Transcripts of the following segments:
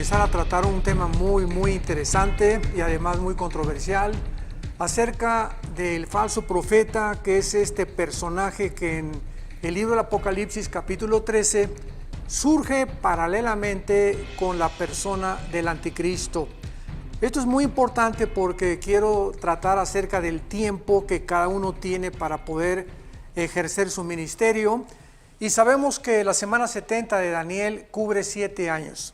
Empezar a tratar un tema muy interesante y además muy controversial acerca del falso profeta, que es este personaje que en el libro del Apocalipsis capítulo 13 surge paralelamente con la persona del anticristo. Esto es muy importante porque quiero tratar acerca del tiempo que cada uno tiene para poder ejercer su ministerio, y sabemos que la semana 70 de Daniel cubre 7 años.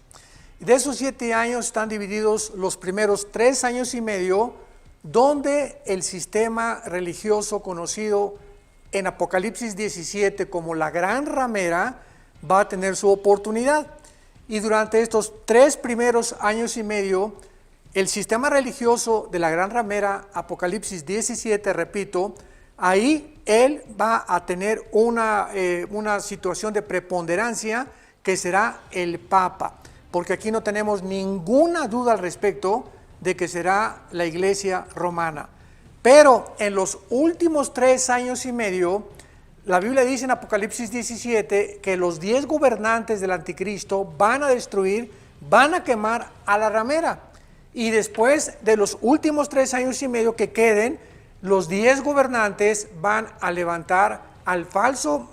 De esos 7 años están divididos los primeros 3 años y medio, donde el sistema religioso conocido en Apocalipsis 17 como la gran ramera va a tener su oportunidad. Y durante estos 3 primeros años y medio, el sistema religioso de la gran ramera, Apocalipsis 17, repito, ahí él va a tener una situación de preponderancia que será el Papa. Porque aquí no tenemos ninguna duda al respecto de que será la iglesia romana. Pero en los últimos 3 años y medio, la Biblia dice en Apocalipsis 17 que los 10 gobernantes del anticristo van a destruir, van a quemar a la ramera. Y después de los últimos 3 años y medio que queden, los 10 gobernantes van a levantar al falso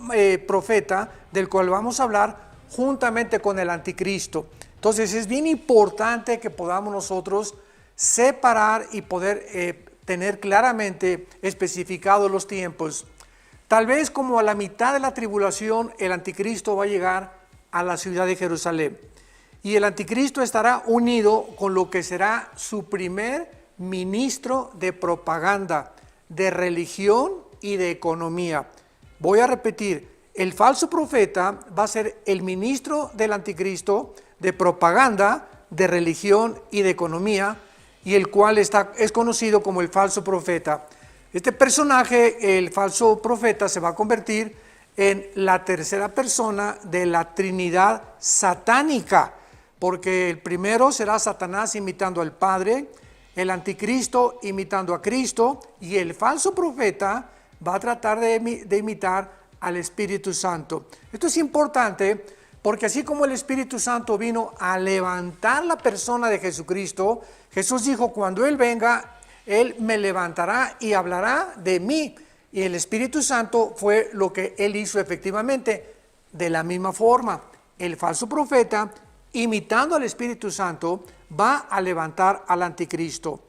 profeta, del cual vamos a hablar, juntamente con el anticristo. Entonces es bien importante que podamos nosotros separar y poder tener claramente especificados los tiempos. Tal vez como a la mitad de la tribulación el anticristo va a llegar a la ciudad de Jerusalén. Y el anticristo estará unido con lo que será su primer ministro de propaganda, de religión y de economía. Voy a repetir, el falso profeta va a ser el ministro del anticristo de propaganda, de religión y de economía, y el cual es conocido como el falso profeta. Este personaje, el falso profeta, se va a convertir en la tercera persona de la Trinidad satánica, porque el primero será Satanás imitando al Padre, el anticristo imitando a Cristo, y el falso profeta va a tratar de imitar al Espíritu Santo. Esto es importante porque así como el Espíritu Santo vino a levantar la persona de Jesucristo, Jesús dijo, cuando Él venga, Él me levantará y hablará de mí. Y el Espíritu Santo fue lo que Él hizo efectivamente. De la misma forma, el falso profeta, imitando al Espíritu Santo, va a levantar al anticristo.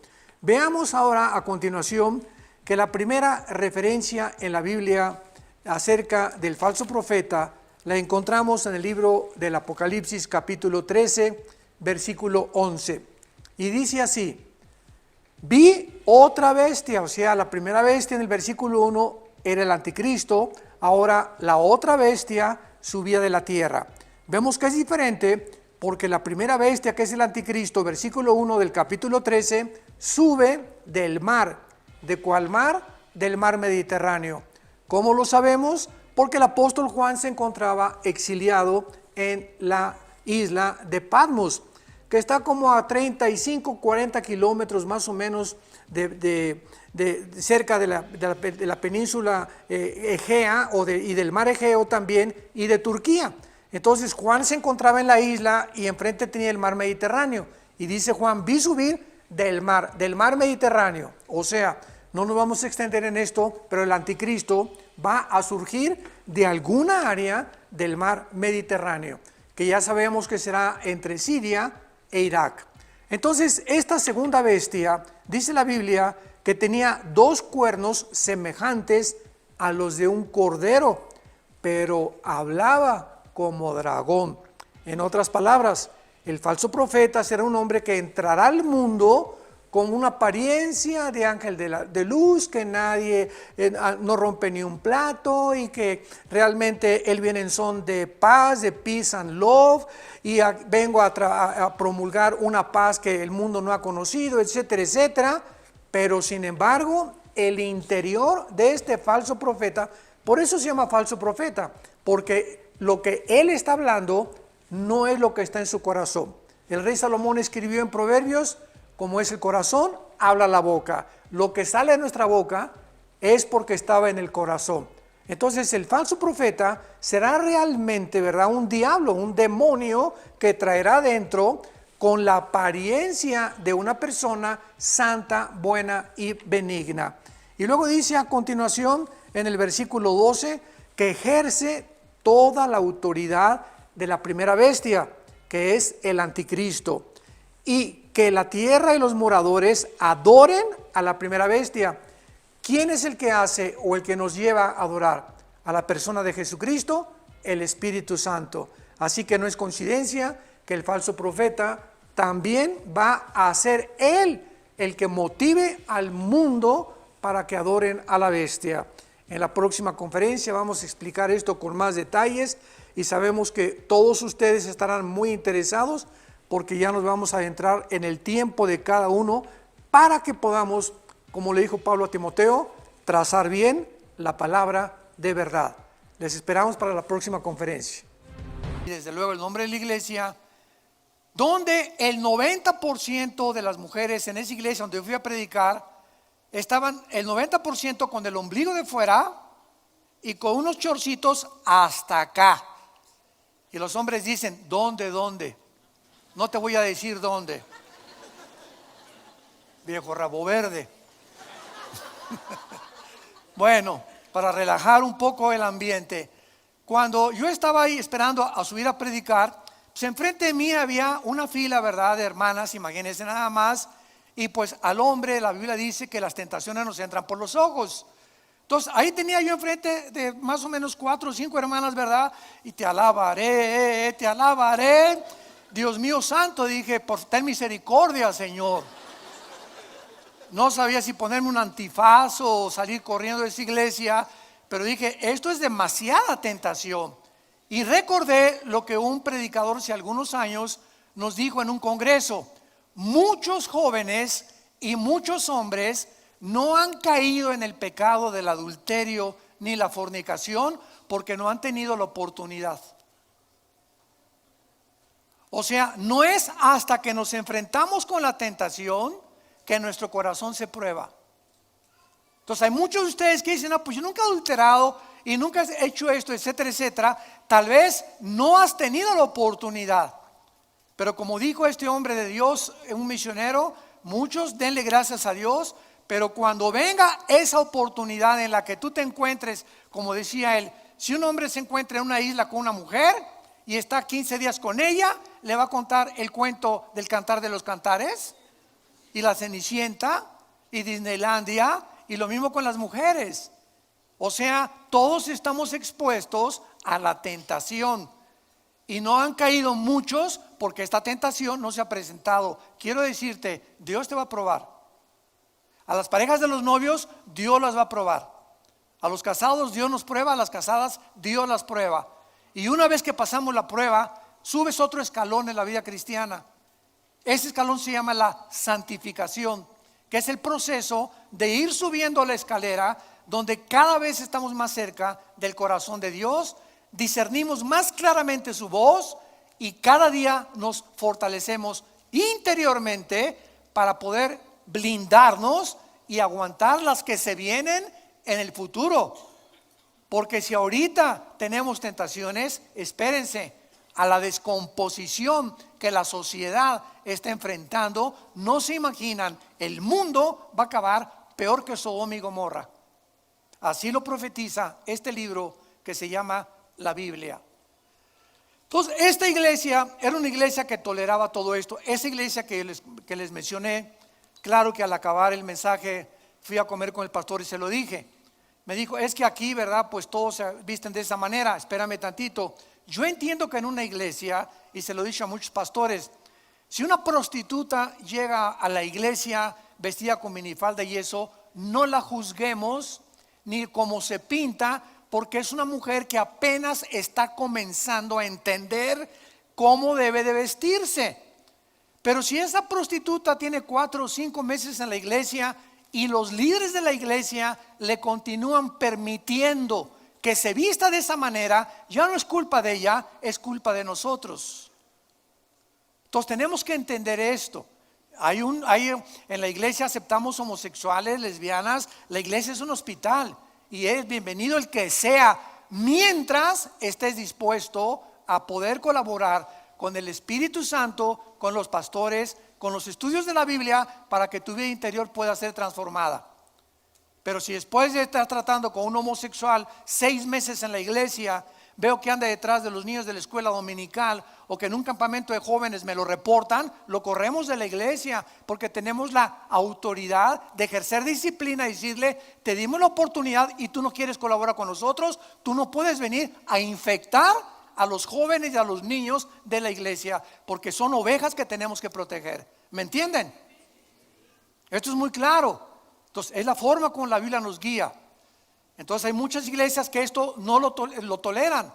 Veamos ahora a continuación que la primera referencia en la Biblia acerca del falso profeta la encontramos en el libro del Apocalipsis capítulo 13, versículo 11. Y dice así: vi otra bestia, o sea, la primera bestia en el versículo 1 era el anticristo, ahora la otra bestia subía de la tierra. Vemos que es diferente porque la primera bestia, que es el anticristo, versículo 1 del capítulo 13, sube del mar. ¿De cuál mar? Del mar Mediterráneo. ¿Cómo lo sabemos? Porque el apóstol Juan se encontraba exiliado en la isla de Patmos, que está como a 35, 40 kilómetros más o menos cerca de la península Egea y del mar Egeo también, y de Turquía. Entonces Juan se encontraba en la isla y enfrente tenía el mar Mediterráneo. Y dice Juan, vi subir del mar Mediterráneo. O sea, no nos vamos a extender en esto, pero el anticristo va a surgir de alguna área del mar Mediterráneo, que ya sabemos que será entre Siria e Irak. Entonces, esta segunda bestia, dice la Biblia, que tenía 2 cuernos semejantes a los de un cordero, pero hablaba como dragón. En otras palabras, el falso profeta será un hombre que entrará al mundo con una apariencia de ángel de luz, que nadie no rompe ni un plato, y que realmente él viene en son de paz, de peace and love, y vengo a promulgar una paz que el mundo no ha conocido, etcétera, etcétera. Pero sin embargo, el interior de este falso profeta, por eso se llama falso profeta, porque lo que él está hablando no es lo que está en su corazón. El rey Salomón escribió en Proverbios: como es el corazón, habla la boca. Lo que sale de nuestra boca es porque estaba en el corazón. Entonces el falso profeta será realmente, ¿verdad?, un diablo, un demonio que traerá dentro con la apariencia de una persona santa, buena y benigna. Y luego dice a continuación en el versículo 12 que ejerce toda la autoridad de la primera bestia, que es el anticristo, y que la tierra y los moradores adoren a la primera bestia. ¿Quién es el que hace o el que nos lleva a adorar? A la persona de Jesucristo, el Espíritu Santo. Así que no es coincidencia que el falso profeta también va a ser él el que motive al mundo para que adoren a la bestia. En la próxima conferencia vamos a explicar esto con más detalles y sabemos que todos ustedes estarán muy interesados porque ya nos vamos a adentrar en el tiempo de cada uno para que podamos, como le dijo Pablo a Timoteo, trazar bien la palabra de verdad. Les esperamos para la próxima conferencia. Y desde luego el nombre de la iglesia, donde el 90% de las mujeres en esa iglesia donde yo fui a predicar, estaban el 90% con el ombligo de fuera y con unos chorcitos hasta acá. Y los hombres dicen, ¿dónde? No te voy a decir dónde. Viejo rabo verde. Bueno, para relajar un poco el ambiente, cuando yo estaba ahí esperando a subir a predicar, pues enfrente de mí había una fila, ¿verdad?, de hermanas, imagínense nada más. Y pues al hombre la Biblia dice que las tentaciones nos entran por los ojos. Entonces ahí tenía yo enfrente de más o menos 4 o 5 hermanas, ¿verdad? Y te alabaré, te alabaré. Dios mío santo, dije, por ten misericordia, Señor. No sabía si ponerme un antifaz o salir corriendo de esa iglesia, pero dije, esto es demasiada tentación. Y recordé lo que un predicador hace algunos años nos dijo en un congreso. Muchos jóvenes y muchos hombres no han caído en el pecado del adulterio ni la fornicación porque no han tenido la oportunidad. O sea, no es hasta que nos enfrentamos con la tentación que nuestro corazón se prueba. Entonces hay muchos de ustedes que dicen, no, pues yo nunca he adulterado y nunca he hecho esto, etcétera, etcétera. Tal vez no has tenido la oportunidad. Pero como dijo este hombre de Dios, un misionero, muchos denle gracias a Dios, pero cuando venga esa oportunidad en la que tú te encuentres, como decía él, si un hombre se encuentra en una isla con una mujer y está 15 días con ella, le va a contar el cuento del Cantar de los Cantares y la Cenicienta y Disneylandia y lo mismo con las mujeres. O sea, todos estamos expuestos a la tentación. Y no han caído muchos porque esta tentación no se ha presentado. Quiero decirte, Dios te va a probar. A las parejas de los novios, Dios las va a probar. A los casados, Dios nos prueba. A las casadas, Dios las prueba. Y una vez que pasamos la prueba, subes otro escalón en la vida cristiana. Ese escalón se llama la santificación, que es el proceso de ir subiendo la escalera, donde cada vez estamos más cerca del corazón de Dios. Discernimos más claramente su voz y cada día nos fortalecemos interiormente para poder blindarnos y aguantar las que se vienen en el futuro. Porque si ahorita tenemos tentaciones, espérense, a la descomposición que la sociedad está enfrentando, no se imaginan, el mundo va a acabar peor que Sodoma y Gomorra. Así lo profetiza este libro que se llama la Biblia. Entonces esta iglesia era una iglesia que toleraba todo esto. Esa iglesia que les mencioné, claro que al acabar el mensaje fui a comer con el pastor y se lo dije. Me dijo, es que aquí, ¿verdad? Pues todos se visten de esa manera. Espérame tantito. Yo entiendo que en una iglesia, y se lo he dicho a muchos pastores, si una prostituta llega a la iglesia vestida con minifalda y eso, no la juzguemos ni como se pinta, porque es una mujer que apenas está comenzando a entender cómo debe de vestirse. Pero si esa prostituta tiene 4 o 5 meses en la iglesia y los líderes de la iglesia le continúan permitiendo que se vista de esa manera, ya no es culpa de ella, es culpa de nosotros. Entonces tenemos que entender esto. En la iglesia aceptamos homosexuales, lesbianas. La iglesia es un hospital y es bienvenido el que sea, mientras estés dispuesto a poder colaborar con el Espíritu Santo, con los pastores, con los estudios de la Biblia, para que tu vida interior pueda ser transformada. Pero si después de estar tratando con un homosexual 6 meses en la iglesia, veo que anda detrás de los niños de la escuela dominical, o que en un campamento de jóvenes me lo reportan, lo corremos de la iglesia, porque tenemos la autoridad de ejercer disciplina y decirle: te dimos la oportunidad y tú no quieres colaborar con nosotros, tú no puedes venir a infectar a los jóvenes y a los niños de la iglesia, porque son ovejas que tenemos que proteger. ¿Me entienden? Esto es muy claro. Entonces es la forma como la Biblia nos guía. Entonces hay muchas iglesias que esto no lo toleran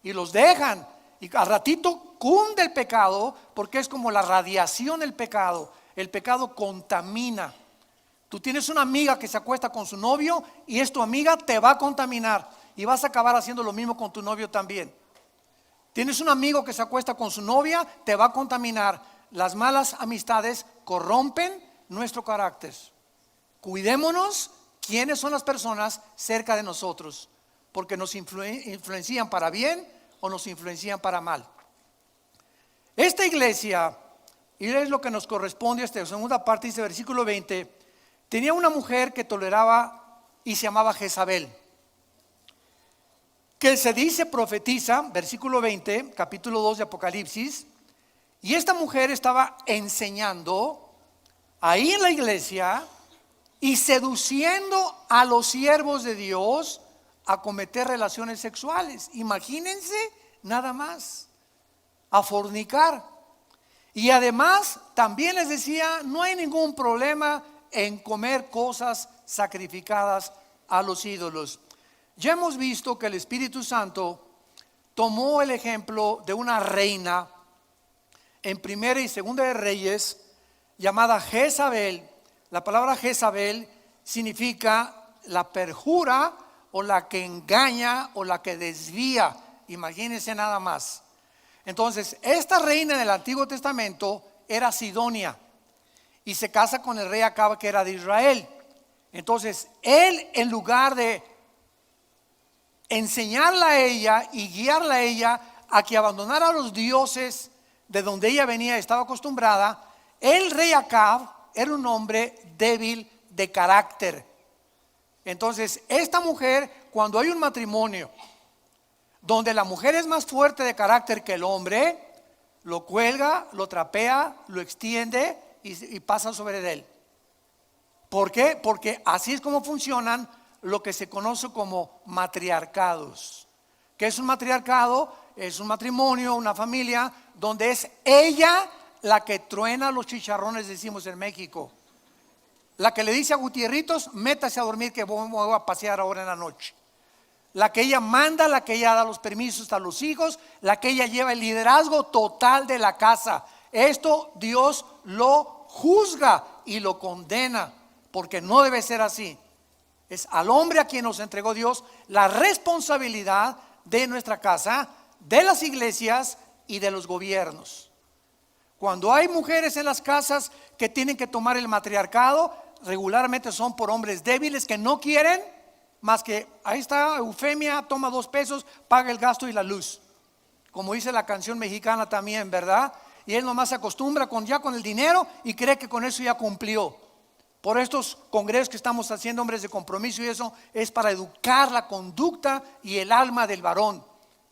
y los dejan, y al ratito cunde el pecado, porque es como la radiación del pecado. El pecado contamina. Tú tienes una amiga que se acuesta con su novio, y es tu amiga, te va a contaminar, y vas a acabar haciendo lo mismo con tu novio también. Tienes un amigo que se acuesta con su novia, te va a contaminar. Las malas amistades corrompen nuestro carácter. Cuidémonos quiénes son las personas cerca de nosotros, porque nos influencian para bien o nos influencian para mal. Esta iglesia, y es lo que nos corresponde a esta segunda parte, dice versículo 20, tenía una mujer que toleraba y se llamaba Jezabel, que se dice profetiza, versículo 20, capítulo 2 de Apocalipsis. Y esta mujer estaba enseñando ahí en la iglesia y seduciendo a los siervos de Dios a cometer relaciones sexuales. Imagínense nada más, a fornicar. Y además también les decía: no hay ningún problema en comer cosas sacrificadas a los ídolos. Ya hemos visto que el Espíritu Santo tomó el ejemplo de una reina en Primera y Segunda de Reyes llamada Jezabel. La palabra Jezabel significa la perjura, o la que engaña, o la que desvía. Imagínense nada más. Entonces, esta reina en el Antiguo Testamento era sidonia y se casa con el rey Acab, que era de Israel. Entonces, él, en lugar de enseñarla a ella y guiarla a ella a que abandonara a los dioses de donde ella venía, estaba acostumbrada, el rey Acab era un hombre débil de carácter. Entonces, esta mujer, cuando hay un matrimonio donde la mujer es más fuerte de carácter que el hombre, lo cuelga, lo trapea, lo extiende y pasa sobre él. ¿Por qué? Porque así es como funcionan lo que se conoce como matriarcados. ¿Qué es un matriarcado? Es un matrimonio, una familia donde es ella la que truena los chicharrones, decimos en México. La que le dice a Gutierritos: métase a dormir que voy a pasear ahora en la noche. La que ella manda, la que ella da los permisos a los hijos, la que ella lleva el liderazgo total de la casa. Esto Dios lo juzga y lo condena, porque no debe ser así. Es al hombre a quien nos entregó Dios la responsabilidad de nuestra casa, de las iglesias y de los gobiernos. Cuando hay mujeres en las casas que tienen que tomar el matriarcado, regularmente son por hombres débiles que no quieren más que: ahí está Eufemia, toma 2 pesos, paga el gasto y la luz. Como dice la canción mexicana también, ¿verdad? Y él nomás se acostumbra con el dinero y cree que con eso ya cumplió. Por estos congresos que estamos haciendo, hombres de compromiso, y eso es para educar la conducta y el alma del varón,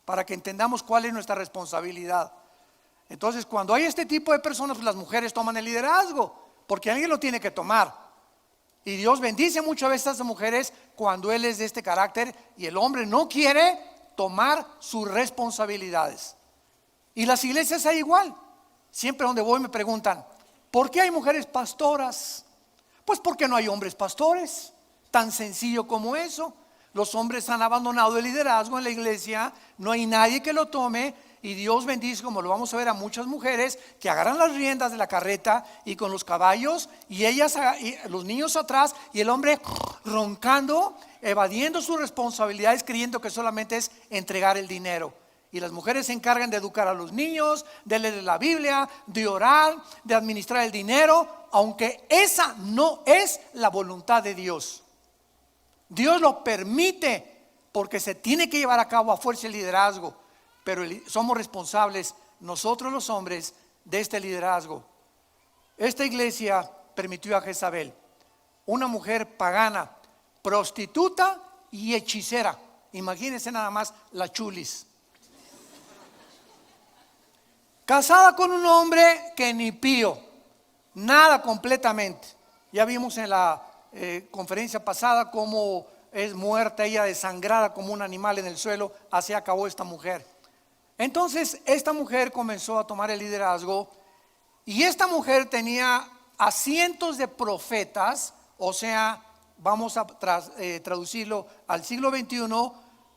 para que entendamos cuál es nuestra responsabilidad. Entonces, cuando hay este tipo de personas, pues las mujeres toman el liderazgo, porque alguien lo tiene que tomar. Y Dios bendice muchas veces a estas mujeres cuando Él es de este carácter y el hombre no quiere tomar sus responsabilidades. Y las iglesias hay igual. Siempre donde voy me preguntan: ¿por qué hay mujeres pastoras? Pues porque no hay hombres pastores. Tan sencillo como eso. Los hombres han abandonado el liderazgo en la iglesia, no hay nadie que lo tome, y Dios bendice, como lo vamos a ver, a muchas mujeres que agarran las riendas de la carreta y con los caballos, y ellas, y los niños atrás, y el hombre roncando, evadiendo sus responsabilidades, creyendo que solamente es entregar el dinero. Y las mujeres se encargan de educar a los niños, de leer la Biblia, de orar, de administrar el dinero, aunque esa no es la voluntad de Dios. Dios lo permite porque se tiene que llevar a cabo a fuerza el liderazgo, pero somos responsables nosotros los hombres de este liderazgo. Esta iglesia permitió a Jezabel, una mujer pagana, prostituta y hechicera. Imagínense nada más la chulis. Casada con un hombre que ni pío, nada completamente. Ya vimos en la conferencia pasada cómo es muerta ella, desangrada como un animal en el suelo. Así acabó esta mujer. Entonces esta mujer comenzó a tomar el liderazgo, y esta mujer tenía a cientos de profetas, o sea, vamos a traducirlo al siglo XXI,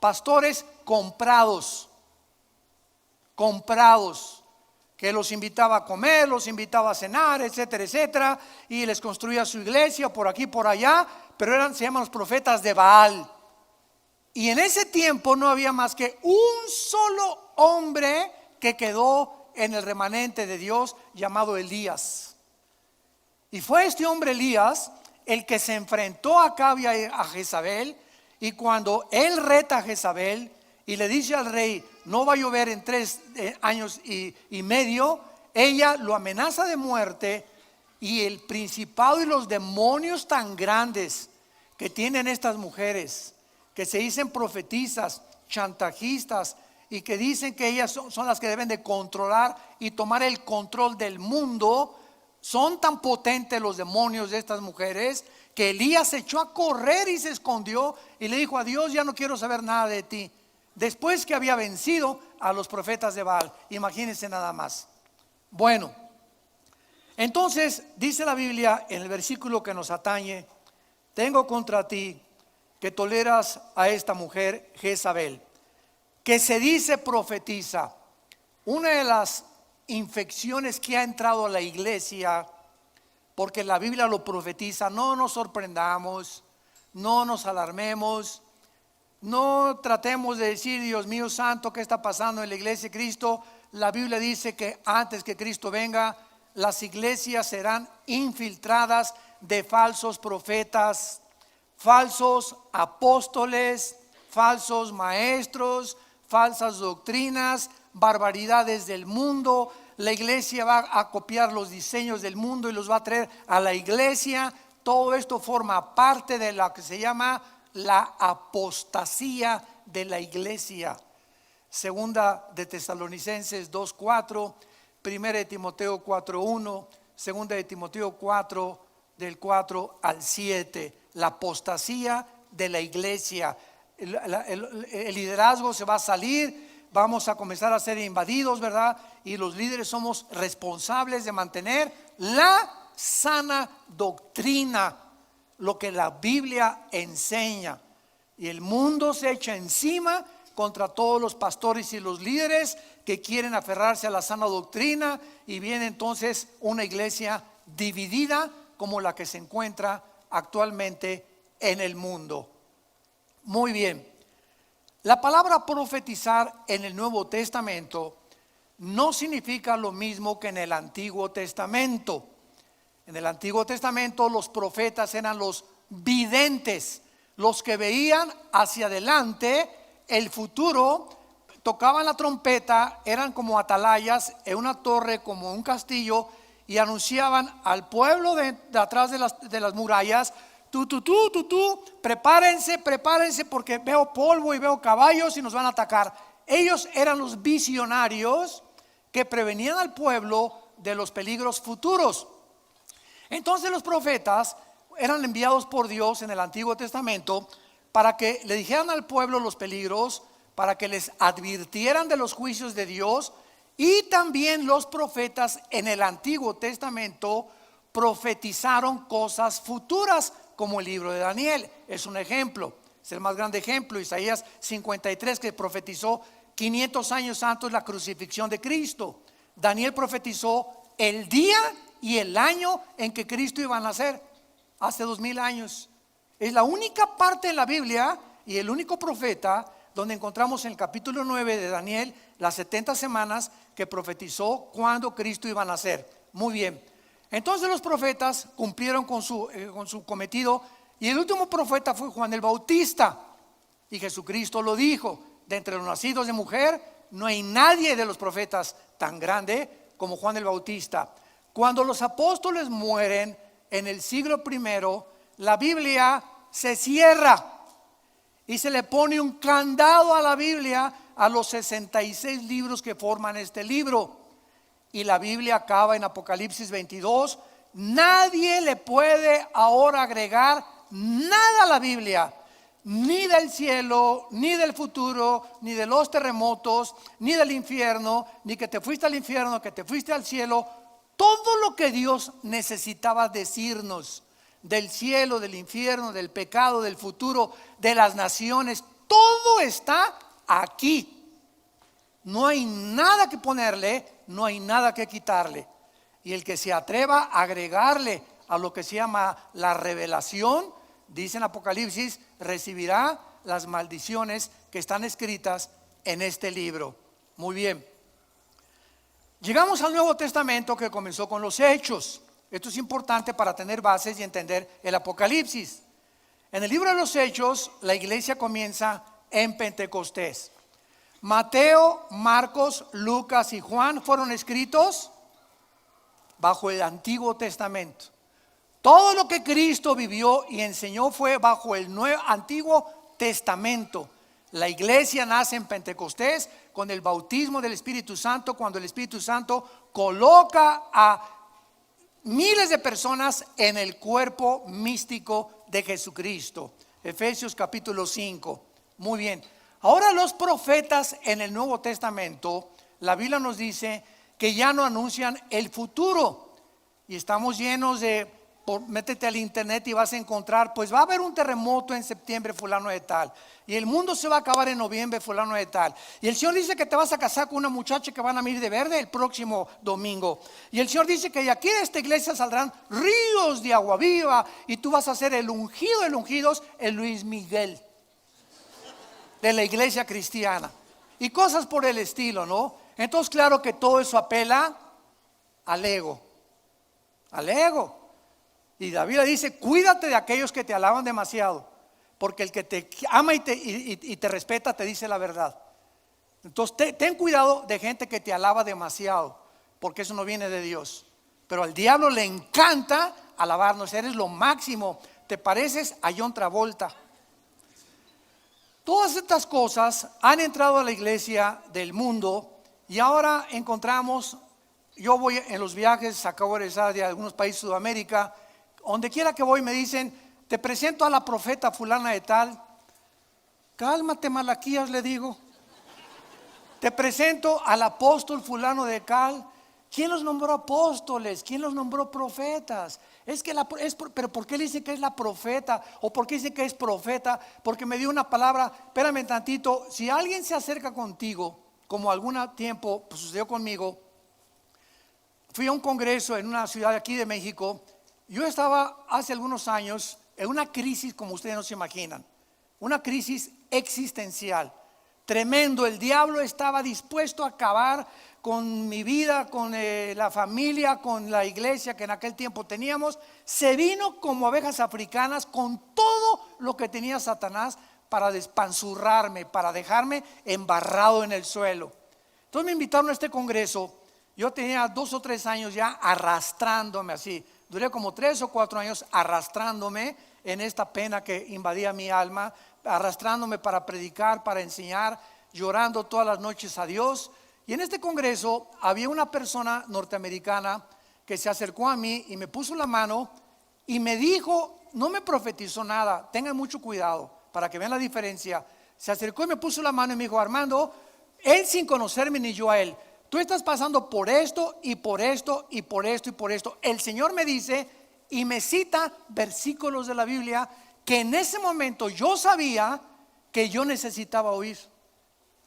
pastores comprados, que los invitaba a comer, los invitaba a cenar, etcétera, etcétera, y les construía su iglesia por aquí, por allá, pero se llaman los profetas de Baal. Y en ese tiempo no había más que un solo hombre que quedó en el remanente de Dios, llamado Elías. Y fue este hombre Elías el que se enfrentó a Acab y a Jezabel. Y cuando él reta a Jezabel y le dice al rey: no va a llover en 3 años y medio, ella lo amenaza de muerte. Y el principado y los demonios tan grandes que tienen estas mujeres, que se dicen profetisas, chantajistas, y que dicen que ellas son las que deben de controlar y tomar el control del mundo, son tan potentes los demonios de estas mujeres, que Elías se echó a correr y se escondió y le dijo a Dios: ya no quiero saber nada de ti. Después que había vencido a los profetas de Baal. Imagínense nada más. Bueno, entonces dice la Biblia en el versículo que nos atañe: tengo contra ti que toleras a esta mujer Jezabel, que se dice profetiza. Una de las infecciones que ha entrado a la iglesia, porque la Biblia lo profetiza, no nos sorprendamos, no nos alarmemos, no tratemos de decir: Dios mío santo, ¿qué está pasando en la iglesia de Cristo? La Biblia dice que antes que Cristo venga, las iglesias serán infiltradas de falsos profetas, falsos apóstoles, falsos maestros, falsas doctrinas, barbaridades del mundo. La iglesia va a copiar los diseños del mundo y los va a traer a la iglesia. Todo esto forma parte de lo que se llama la apostasía de la iglesia. Segunda de Tesalonicenses 2:4, Primera de Timoteo 4:1, Segunda de Timoteo 4 del 4 al 7. La apostasía de la iglesia. El liderazgo se va a salir, vamos a comenzar a ser invadidos, ¿verdad? Y los líderes somos responsables de mantener la sana doctrina, lo que la Biblia enseña. Y el mundo se echa encima contra todos los pastores y los líderes que quieren aferrarse a la sana doctrina, y viene entonces una iglesia dividida como la que se encuentra actualmente en el mundo. Muy bien. La palabra profetizar en el Nuevo Testamento no significa lo mismo que en el Antiguo Testamento. En el Antiguo Testamento los profetas eran los videntes, los que veían hacia adelante el futuro, tocaban la trompeta, eran como atalayas en una torre, como un castillo, y anunciaban al pueblo de atrás de las murallas: prepárense, porque veo polvo y veo caballos y nos van a atacar. Ellos eran los visionarios que prevenían al pueblo de los peligros futuros. Entonces los profetas eran enviados por Dios en el Antiguo Testamento para que le dijeran al pueblo los peligros, para que les advirtieran de los juicios de Dios. Y también los profetas en el Antiguo Testamento profetizaron cosas futuras, como el libro de Daniel es un ejemplo, es el más grande ejemplo. Isaías 53, que profetizó 500 años antes de la crucifixión de Cristo. Daniel profetizó el día y el año en que Cristo iba a nacer, hace 2000 años. Es la única parte en la Biblia y el único profeta donde encontramos en el capítulo 9 de Daniel las 70 semanas que profetizó cuando Cristo iba a nacer. Muy bien. Entonces los profetas cumplieron con su cometido, y el último profeta fue Juan el Bautista. Y Jesucristo lo dijo: de entre los nacidos de mujer no hay nadie de los profetas tan grande como Juan el Bautista. Cuando los apóstoles mueren en el siglo I, la Biblia se cierra y se le pone un candado a la Biblia, a los 66 libros que forman este libro. Y la Biblia acaba en Apocalipsis 22. Nadie le puede ahora agregar nada a la Biblia, ni del cielo, ni del futuro, ni de los terremotos, ni del infierno, ni que te fuiste al infierno, que te fuiste al cielo. Todo lo que Dios necesitaba decirnos del cielo, del infierno, del pecado, del futuro, de las naciones, todo está aquí. No hay nada que ponerle, no hay nada que quitarle. Y el que se atreva a agregarle a lo que se llama la revelación, dice en Apocalipsis, recibirá las maldiciones que están escritas en este libro. Muy bien. Llegamos al Nuevo Testamento, que comenzó con los Hechos. Esto es importante para tener bases y entender el Apocalipsis. En el libro de los Hechos, la iglesia comienza en Pentecostés. Mateo, Marcos, Lucas y Juan fueron escritos bajo el Antiguo Testamento. Todo lo que Cristo vivió y enseñó fue bajo el Antiguo Testamento. La iglesia nace en Pentecostés con el bautismo del Espíritu Santo, cuando el Espíritu Santo coloca a miles de personas en el cuerpo místico de Jesucristo. Efesios capítulo 5. Muy bien. Ahora los profetas en el Nuevo Testamento, la Biblia nos dice que ya no anuncian el futuro. Y estamos llenos de, métete al internet y vas a encontrar, pues va a haber un terremoto en septiembre fulano de tal. Y el mundo se va a acabar en noviembre fulano de tal. Y el Señor dice que te vas a casar con una muchacha que van a venir de verde el próximo domingo. Y el Señor dice que de aquí de esta iglesia saldrán ríos de agua viva. Y tú vas a ser el ungido de los ungidos, el Luis Miguel de la iglesia cristiana. Y cosas por el estilo, ¿no? Entonces claro que todo eso apela al ego. Al ego. Y la Biblia dice, cuídate de aquellos que te alaban demasiado, porque el que te ama y te respeta te dice la verdad. Entonces ten cuidado de gente que te alaba demasiado, porque eso no viene de Dios. Pero al diablo le encanta alabarnos. Eres lo máximo, te pareces a John Travolta. Todas estas cosas han entrado a la iglesia del mundo. Y ahora encontramos, yo voy en los viajes, acabo de regresar de algunos países de Sudamérica, donde quiera que voy me dicen, te presento a la profeta fulana de tal. Cálmate, Malaquías, le digo. Te presento al apóstol fulano de tal. ¿Quién los nombró apóstoles? ¿Quién los nombró profetas? Pero ¿por qué le dice que es la profeta? ¿O por qué dice que es profeta? Porque me dio una palabra. Espérame tantito. Si alguien se acerca contigo, como algún tiempo pues, sucedió conmigo, fui a un congreso en una ciudad aquí de México. Yo estaba hace algunos años en una crisis como ustedes no se imaginan. Una crisis existencial. Tremendo. El diablo estaba dispuesto a acabar con mi vida, con la familia, con la iglesia que en aquel tiempo teníamos. Se vino como abejas africanas con todo lo que tenía Satanás para despanzurrarme, para dejarme embarrado en el suelo. Entonces me invitaron a este congreso. Yo tenía 2 o 3 años ya arrastrándome así. Duré como 3 o 4 años arrastrándome en esta pena que invadía mi alma, arrastrándome para predicar, para enseñar, llorando todas las noches a Dios. Y en este congreso había una persona norteamericana que se acercó a mí y me puso la mano y me dijo, no me profetizó nada, tengan mucho cuidado para que vean la diferencia. Se acercó y me puso la mano y me dijo, Armando, él sin conocerme ni yo a él, tú estás pasando por esto y por esto y por esto y por esto. El Señor me dice y me cita versículos de la Biblia que en ese momento yo sabía que yo necesitaba oír,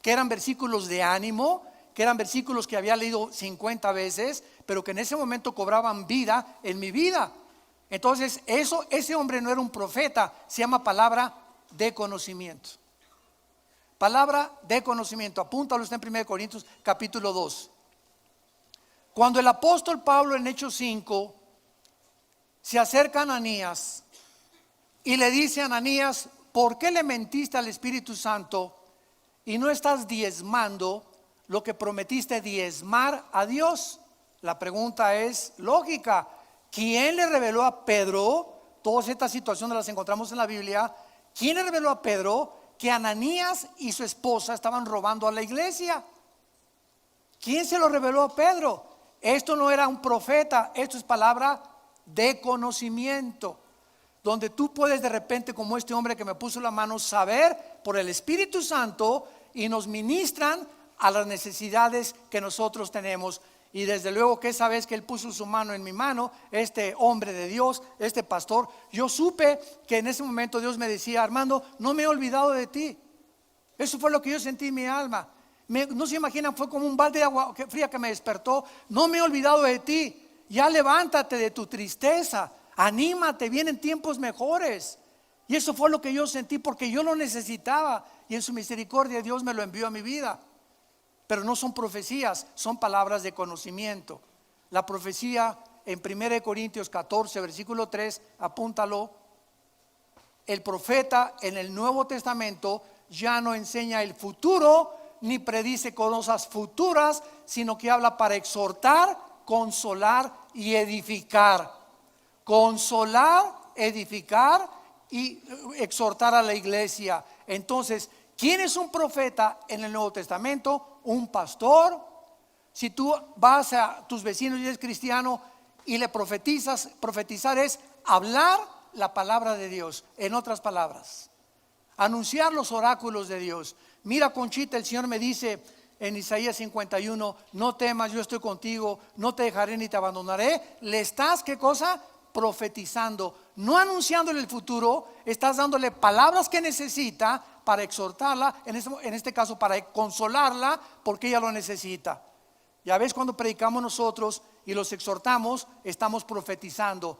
que eran versículos de ánimo, que eran versículos que había leído 50 veces, pero que en ese momento cobraban vida en mi vida. Entonces ese hombre no era un profeta, se llama palabra de conocimiento. Palabra de conocimiento, apúntalo, está en 1 Corintios capítulo 2. Cuando el apóstol Pablo en Hechos 5 se acerca a Ananías y le dice a Ananías, ¿por qué le mentiste al Espíritu Santo y no estás diezmando lo que prometiste diezmar a Dios. La pregunta es lógica. ¿Quién le reveló a Pedro? Todas estas situaciones las encontramos en la Biblia. ¿Quién le reveló a Pedro que Ananías y su esposa estaban robando a la iglesia? ¿Quién se lo reveló a Pedro? Esto no era un profeta, esto es palabra de conocimiento, donde tú puedes de repente, como este hombre que me puso la mano, saber por el Espíritu Santo y nos ministran a las necesidades que nosotros tenemos. Y desde luego que esa vez que él puso su mano en mi mano, este hombre de Dios, este pastor, yo supe que en ese momento Dios me decía: Armando, no me he olvidado de ti. Eso fue lo que yo sentí en mi alma. No se imaginan, fue como un balde de agua fría que me despertó. No me he olvidado de ti. Ya levántate de tu tristeza, anímate, vienen tiempos mejores. Y eso fue lo que yo sentí, porque yo lo necesitaba, y en su misericordia Dios me lo envió a mi vida. Pero no son profecías, son palabras de conocimiento. La profecía en 1 Corintios 14 versículo 3, apúntalo. El profeta en el Nuevo Testamento ya no enseña el futuro ni predice cosas futuras, sino que habla para exhortar, consolar y edificar. Consolar, edificar y exhortar a la iglesia. Entonces, ¿quién es un profeta en el Nuevo Testamento? Un pastor. Si tú vas a tus vecinos y eres cristiano y le profetizas, profetizar es hablar la palabra de Dios. En otras palabras, anunciar los oráculos de Dios. Mira, Conchita, el Señor me dice en Isaías 51: no temas, yo estoy contigo, no te dejaré ni te abandonaré. Le estás, ¿qué cosa? Profetizando, no anunciándole el futuro. Estás dándole palabras que necesita para exhortarla, en este caso para consolarla, porque ella lo necesita. Ya ves, cuando predicamos nosotros y los exhortamos, estamos profetizando.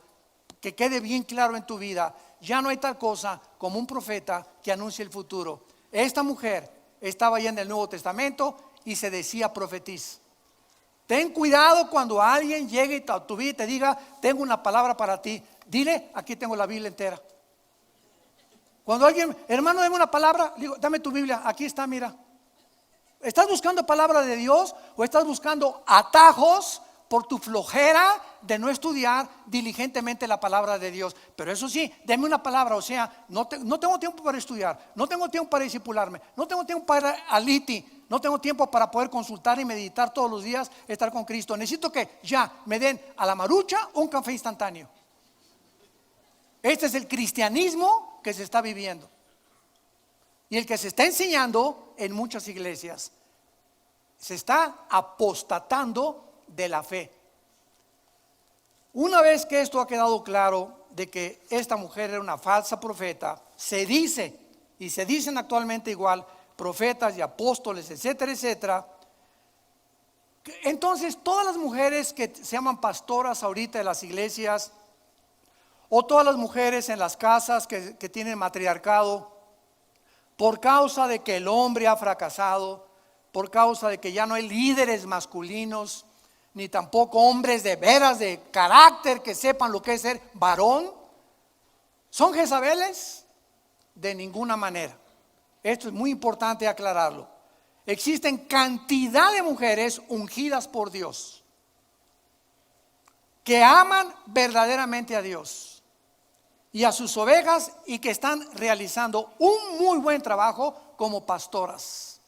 Que quede bien claro en tu vida: ya no hay tal cosa como un profeta que anuncie el futuro. Esta mujer estaba ya en el Nuevo Testamento y se decía profetiza. Ten cuidado cuando alguien llegue a tu vida y te diga: tengo una palabra para ti. Dile: aquí tengo la Biblia entera. Cuando alguien, hermano, dame una palabra, digo: dame tu Biblia, aquí está, mira. ¿Estás buscando palabra de Dios o estás buscando atajos por tu flojera de no estudiar diligentemente la palabra de Dios? Pero eso sí, dame una palabra. O sea, no tengo tiempo para estudiar, no tengo tiempo para discipularme, no tengo tiempo para aliti, no tengo tiempo para poder consultar y meditar todos los días, estar con Cristo. Necesito que ya me den a la marucha un café instantáneo. Este es el cristianismo que se está viviendo y el que se está enseñando en muchas iglesias. Se está apostatando de la fe. Una vez que esto ha quedado claro de que esta mujer era una falsa profeta, se dice, y se dicen actualmente igual, profetas y apóstoles, etcétera, etcétera. Entonces, todas las mujeres que se llaman pastoras ahorita de las iglesias, o todas las mujeres en las casas que tienen matriarcado, por causa de que el hombre ha fracasado, por causa de que ya no hay líderes masculinos, ni tampoco hombres de veras de carácter que sepan lo que es ser varón, ¿son Jezabeles? De ninguna manera. Esto es muy importante aclararlo. Existen cantidad de mujeres ungidas por Dios que aman verdaderamente a Dios y a sus ovejas, y que están realizando un muy buen trabajo como pastoras,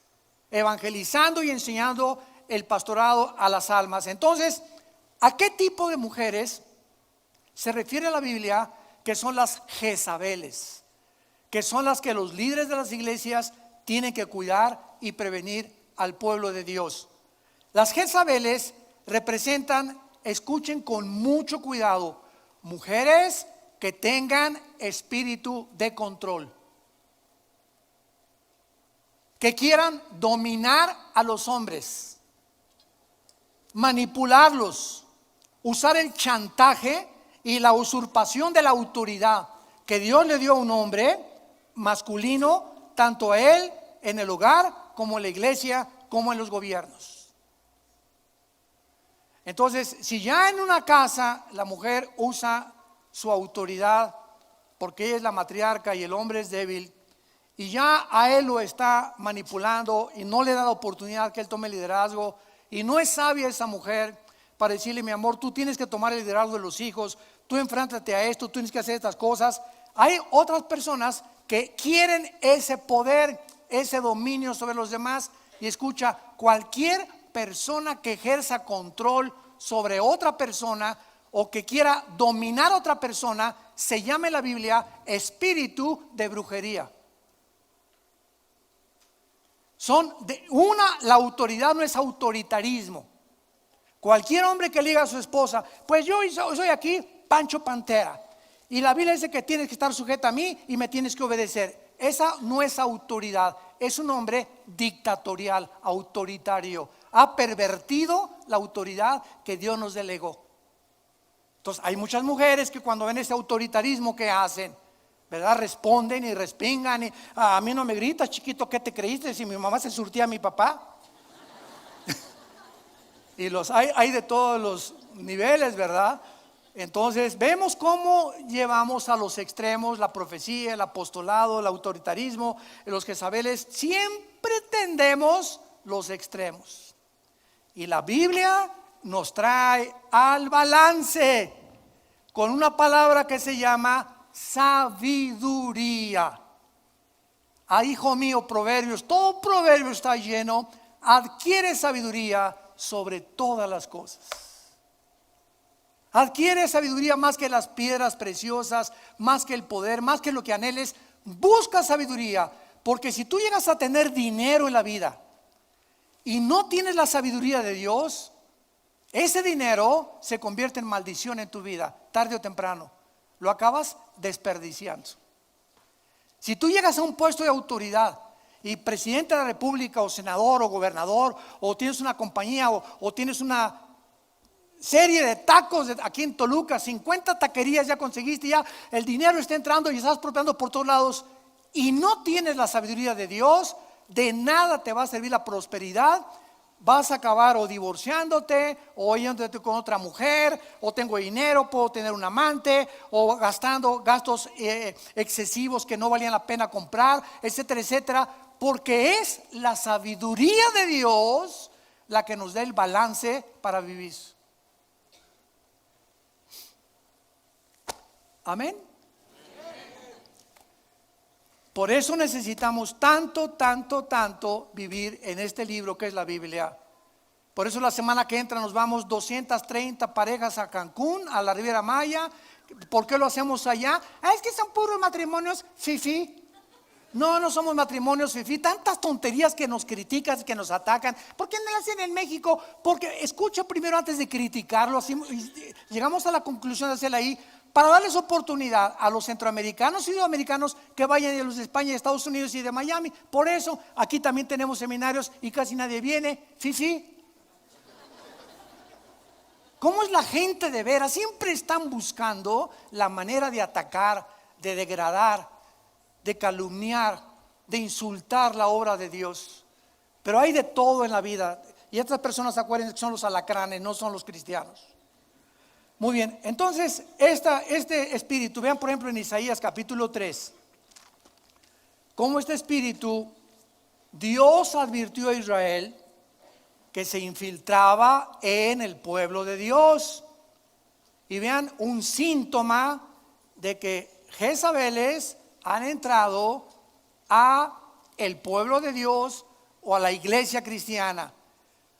evangelizando y enseñando el pastorado a las almas. Entonces, ¿a qué tipo de mujeres se refiere la Biblia que son las Jezabeles? Que son las que los líderes de las iglesias tienen que cuidar y prevenir al pueblo de Dios. Las Jezabeles representan, escuchen con mucho cuidado, mujeres que tengan espíritu de control, que quieran dominar a los hombres, manipularlos, usar el chantaje y la usurpación de la autoridad que Dios le dio a un hombre masculino, tanto a él en el hogar como en la iglesia, como en los gobiernos. Entonces, si ya en una casa la mujer usa su autoridad porque ella es la matriarca y el hombre es débil, y ya a él lo está manipulando y no le da la oportunidad que él tome liderazgo, y no es sabia esa mujer para decirle: mi amor, tú tienes que tomar el liderazgo de los hijos, tú enfréntate a esto, tú tienes que hacer estas cosas. Hay otras personas que quieren ese poder, ese dominio sobre los demás. Y escucha, cualquier persona que ejerza control sobre otra persona o que quiera dominar a otra persona, se llama en la Biblia espíritu de brujería. La autoridad no es autoritarismo. Cualquier hombre que le diga a su esposa: pues yo soy aquí Pancho Pantera, y la Biblia dice que tienes que estar sujeta a mí y me tienes que obedecer. Esa no es autoridad, es un hombre dictatorial, autoritario. Ha pervertido la autoridad que Dios nos delegó. Entonces hay muchas mujeres que cuando ven ese autoritarismo, ¿qué hacen? ¿Verdad? Responden y respingan y: a mí no me gritas, chiquito, ¿qué te creíste si mi mamá se surtía a mi papá? Y hay de todos los niveles, ¿verdad? Entonces vemos cómo llevamos a los extremos la profecía, el apostolado, el autoritarismo, los jezabeles. Siempre tendemos los extremos. Y la Biblia nos trae al balance con una palabra que se llama sabiduría. Hijo mío, Proverbios, todo Proverbio está lleno. Adquiere sabiduría sobre todas las cosas. Adquiere sabiduría más que las piedras preciosas, más que el poder, más que lo que anheles. Busca sabiduría, porque si tú llegas a tener dinero en la vida y no tienes la sabiduría de Dios, ese dinero se convierte en maldición en tu vida, tarde o temprano. Lo acabas desperdiciando. Si tú llegas a un puesto de autoridad y presidente de la república o senador o gobernador, o tienes una compañía o tienes una serie de tacos aquí en Toluca, 50 taquerías ya conseguiste, ya el dinero está entrando y estás prosperando por todos lados, y no tienes la sabiduría de Dios, de nada te va a servir la prosperidad. Vas a acabar o divorciándote, o yéndote con otra mujer, o tengo dinero, puedo tener un amante, o gastando gastos excesivos que no valían la pena comprar, etcétera, etcétera, porque es la sabiduría de Dios la que nos da el balance para vivir. Amén. Por eso necesitamos tanto vivir en este libro que es la Biblia. Por eso la semana que entra nos vamos 230 parejas a Cancún, a la Riviera Maya. ¿Por qué lo hacemos allá? Es que son puros matrimonios fifí. No somos matrimonios fifí. Tantas tonterías que nos critican, que nos atacan. ¿Por qué no lo hacen en México? Porque escucha primero antes de criticarlo. Llegamos a la conclusión de hacerla ahí, para darles oportunidad a los centroamericanos y sudamericanos que vayan de los de España, de Estados Unidos y de Miami. Por eso aquí también tenemos seminarios y casi nadie viene. Sí. ¿Cómo es la gente de veras? Siempre están buscando la manera de atacar, de degradar, de calumniar, de insultar la obra de Dios. Pero hay de todo en la vida. Y estas personas, acuérdense que son los alacranes, no son los cristianos. Muy bien, entonces este espíritu, vean por ejemplo en Isaías capítulo 3, cómo este espíritu, Dios advirtió a Israel que se infiltraba en el pueblo de Dios. Y vean un síntoma de que Jezabeles han entrado a el pueblo de Dios o a la iglesia cristiana.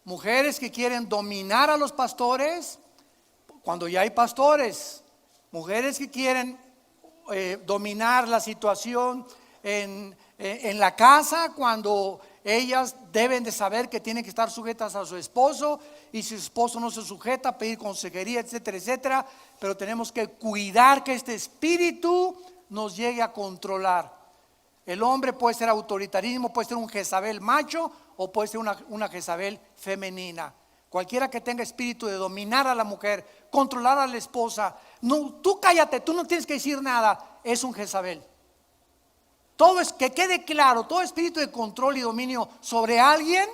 Mujeres que quieren dominar a los pastores cuando ya hay pastores, mujeres que quieren dominar la situación en la casa cuando ellas deben de saber que tienen que estar sujetas a su esposo, y si su esposo no se sujeta, pedir consejería, etcétera, etcétera. Pero tenemos que cuidar que este espíritu nos llegue a controlar. El hombre puede ser autoritarismo, puede ser un Jezabel macho o puede ser una Jezabel femenina. Cualquiera que tenga espíritu de dominar a la mujer, controlar a la esposa, no, tú cállate, tú no tienes que decir nada, es un Jezabel. Todo es, que quede claro, todo espíritu de control y dominio sobre alguien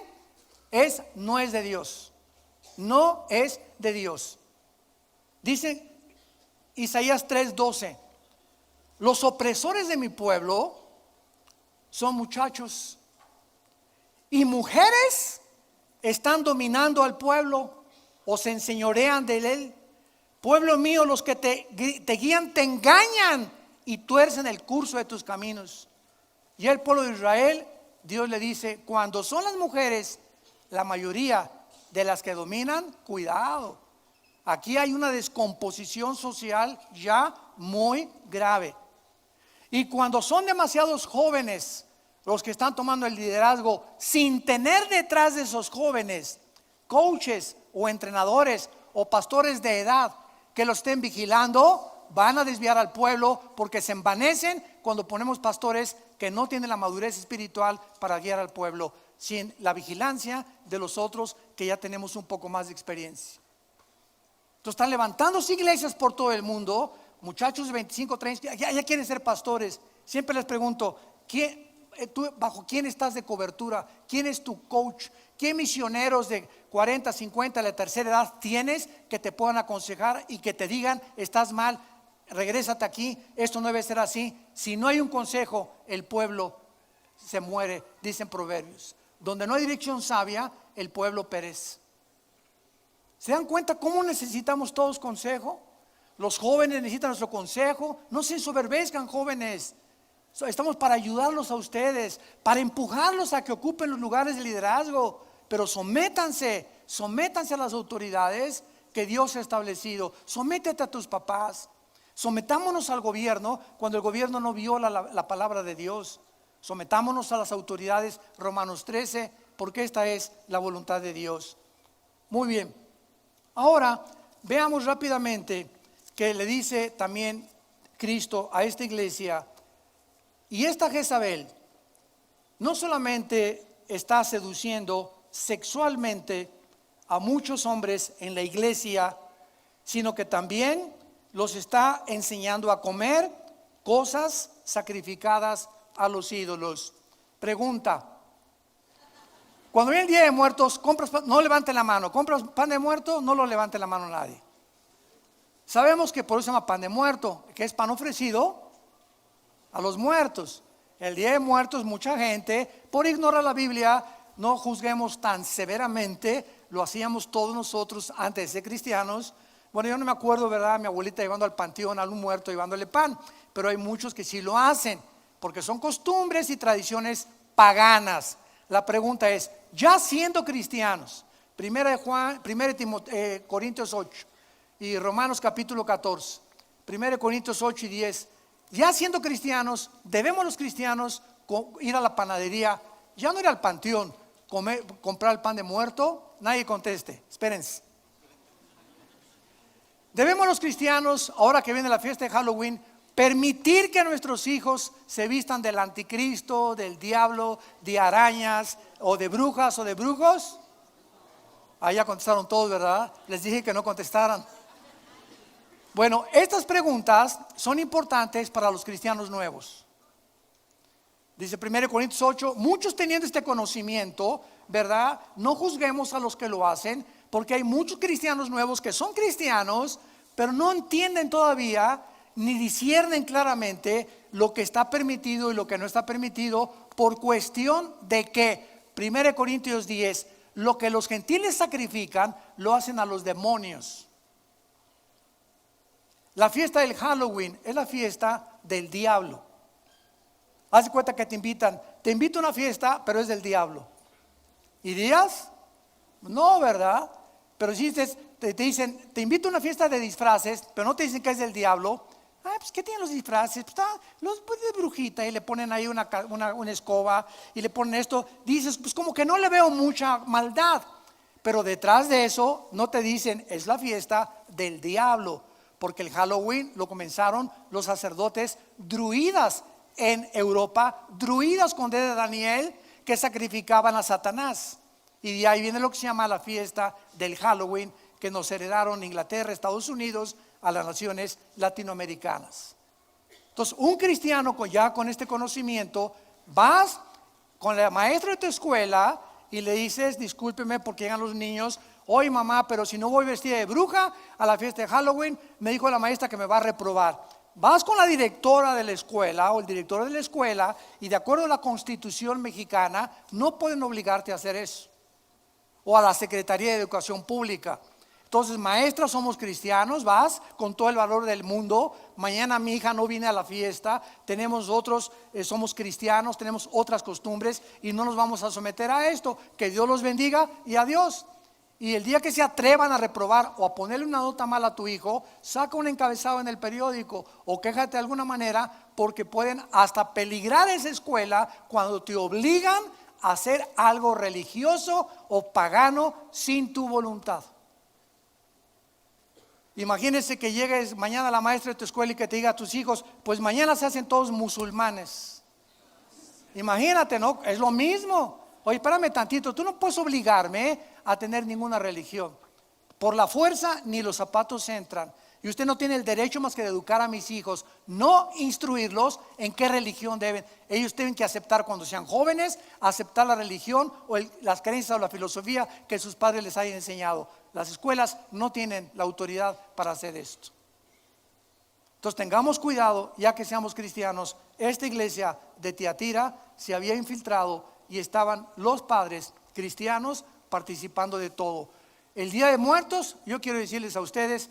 no es de Dios. No es de Dios. Dice Isaías 3:12: los opresores de mi pueblo son muchachos. Y mujeres están dominando al pueblo o se enseñorean de él. Pueblo mío, los que te guían te engañan y tuercen el curso de tus caminos. Y el pueblo de Israel, Dios le dice, cuando son las mujeres la mayoría de las que dominan, cuidado. Aquí hay una descomposición social ya muy grave. Y cuando son demasiados jóvenes los que están tomando el liderazgo sin tener detrás de esos jóvenes coaches o entrenadores o pastores de edad que los estén vigilando, van a desviar al pueblo porque se envanecen cuando ponemos pastores que no tienen la madurez espiritual para guiar al pueblo, sin la vigilancia de los otros que ya tenemos un poco más de experiencia. Entonces están levantándose iglesias por todo el mundo, muchachos de 25, 30, ya quieren ser pastores. Siempre les pregunto, ¿tú bajo quién estás de cobertura? ¿Quién es tu coach? ¿Qué misioneros de 40, 50 de la tercera edad tienes que te puedan aconsejar y que te digan, estás mal, regrésate aquí, esto no debe ser así? Si no hay un consejo, el pueblo se muere, dicen Proverbios. Donde no hay dirección sabia, el pueblo perece. ¿Se dan cuenta cómo necesitamos todos consejo? Los jóvenes necesitan nuestro consejo. No se ensoberbezcan, jóvenes. Estamos para ayudarlos a ustedes, para empujarlos a que ocupen los lugares de liderazgo. Pero sométanse a las autoridades que Dios ha establecido. Sométete a tus papás. Sometámonos al gobierno cuando el gobierno no viola la palabra de Dios. Sometámonos a las autoridades, Romanos 13, porque esta es la voluntad de Dios. Muy bien. Ahora veamos rápidamente que le dice también Cristo a esta iglesia. Y esta Jezabel no solamente está seduciendo sexualmente a muchos hombres en la iglesia, sino que también los está enseñando a comer cosas sacrificadas a los ídolos. Pregunta: cuando viene el Día de Muertos, no levanten la mano. ¿Compras pan de muerto? No lo levante la mano nadie. Sabemos que por eso se llama pan de muerto, que es pan ofrecido a los muertos. El Día de Muertos, mucha gente, por ignorar la Biblia, no juzguemos tan severamente. Lo hacíamos todos nosotros antes de ser cristianos. Bueno, yo no me acuerdo, ¿verdad? Mi abuelita llevando al panteón a un muerto, llevándole pan. Pero hay muchos que sí lo hacen, porque son costumbres y tradiciones paganas. La pregunta es, ya siendo cristianos, 1 Corintios 8 y Romanos capítulo 14, 1 Corintios 8 y 10, ya siendo cristianos, debemos los cristianos ir a la panadería, ya no ir al panteón, comprar el pan de muerto. Nadie conteste, espérense. Debemos los cristianos, ahora que viene la fiesta de Halloween, permitir que nuestros hijos se vistan del anticristo, del diablo, de arañas o de brujas o de brujos. Ya contestaron todos, ¿verdad? Les dije que no contestaran. Bueno, estas preguntas son importantes para los cristianos nuevos. Dice 1 Corintios 8, muchos teniendo este conocimiento, ¿verdad? No juzguemos a los que lo hacen, porque hay muchos cristianos nuevos que son cristianos, pero no entienden todavía ni disciernen claramente lo que está permitido y lo que no está permitido, por cuestión de que 1 Corintios 10, lo que los gentiles sacrifican lo hacen a los demonios. La fiesta del Halloween es la fiesta del diablo. Haz de cuenta que te invito a una fiesta, pero es del diablo. ¿Irías? No, ¿verdad? Pero si te dicen, te invito a una fiesta de disfraces, pero no te dicen que es del diablo. Pues ¿qué tienen los disfraces? Los de brujita, y le ponen ahí una escoba y le ponen esto. Dices, pues como que no le veo mucha maldad. Pero detrás de eso no te dicen, es la fiesta del diablo. Porque el Halloween lo comenzaron los sacerdotes druidas en Europa, druidas con D de Daniel, que sacrificaban a Satanás. Y de ahí viene lo que se llama la fiesta del Halloween, que nos heredaron Inglaterra, Estados Unidos, a las naciones latinoamericanas. Entonces, un cristiano ya con este conocimiento, vas con la maestra de tu escuela y le dices, discúlpeme porque llegan los niños, oye mamá, pero si no voy vestida de bruja a la fiesta de Halloween, me dijo la maestra que me va a reprobar. vas con la directora de la escuela o el director de la escuela y de acuerdo a la Constitución mexicana no pueden obligarte a hacer eso. O a la Secretaría de Educación Pública. Entonces, maestra, somos cristianos, vas con todo el valor del mundo. Mañana mi hija no viene a la fiesta, tenemos otros, somos cristianos, tenemos otras costumbres y no nos vamos a someter a esto. Que Dios los bendiga y adiós. Y el día que se atrevan a reprobar o a ponerle una nota mala a tu hijo, saca un encabezado en el periódico o quéjate de alguna manera, porque pueden hasta peligrar esa escuela cuando te obligan a hacer algo religioso o pagano sin tu voluntad. Imagínense que llegues mañana a la maestra de tu escuela y que te diga a tus hijos, pues mañana se hacen todos musulmanes. Imagínate, ¿no? Es lo mismo. Oye, espérame tantito, tú no puedes obligarme a tener ninguna religión. Por la fuerza ni los zapatos entran. Y usted no tiene el derecho más que de educar a mis hijos, no instruirlos en qué religión deben. Ellos tienen que aceptar cuando sean jóvenes, aceptar la religión o las creencias o la filosofía que sus padres les hayan enseñado. Las escuelas no tienen la autoridad para hacer esto. Entonces tengamos cuidado, ya que seamos cristianos. Esta iglesia de Tiatira se había infiltrado y estaban los padres cristianos participando de todo. El Día de Muertos, yo quiero decirles a ustedes,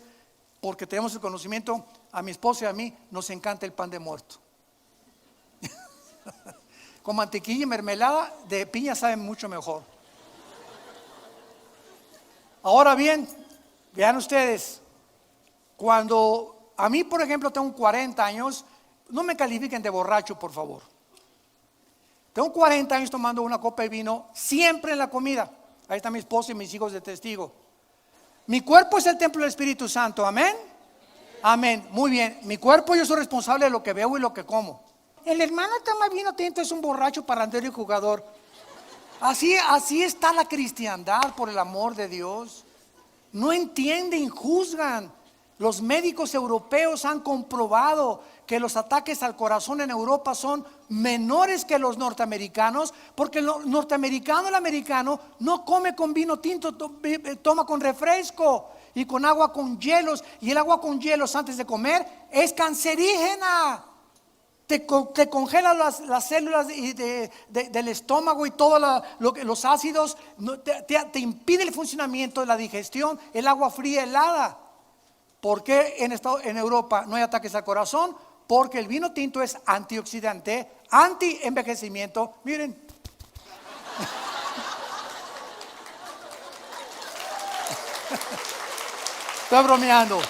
porque tenemos el conocimiento, a mi esposa y a mí nos encanta el pan de muerto. Con mantequilla y mermelada de piña sabe mucho mejor. Ahora bien, vean ustedes, cuando a mí, por ejemplo, tengo 40 años, no me califiquen de borracho, por favor. Tengo 40 años tomando una copa de vino siempre en la comida. Ahí está mi esposa y mis hijos de testigo. Mi cuerpo es el templo del Espíritu Santo, amén. Amén, muy bien. Mi cuerpo, yo soy responsable de lo que veo y lo que como. El hermano toma vino tinto, es un borracho, parrandero y jugador. Así está la cristiandad, por el amor de Dios. No entienden, juzgan. Los médicos europeos han comprobado que los ataques al corazón en Europa son menores que los norteamericanos, porque el norteamericano, el americano, no come con vino tinto, toma con refresco y con agua con hielos. Y el agua con hielos antes de comer es cancerígena. Te congela las células del estómago y todos los ácidos, te impide el funcionamiento de la digestión. El agua fría helada. ¿Por qué en Europa no hay ataques al corazón? Porque el vino tinto es antioxidante, anti-envejecimiento. Miren. Estoy bromeando.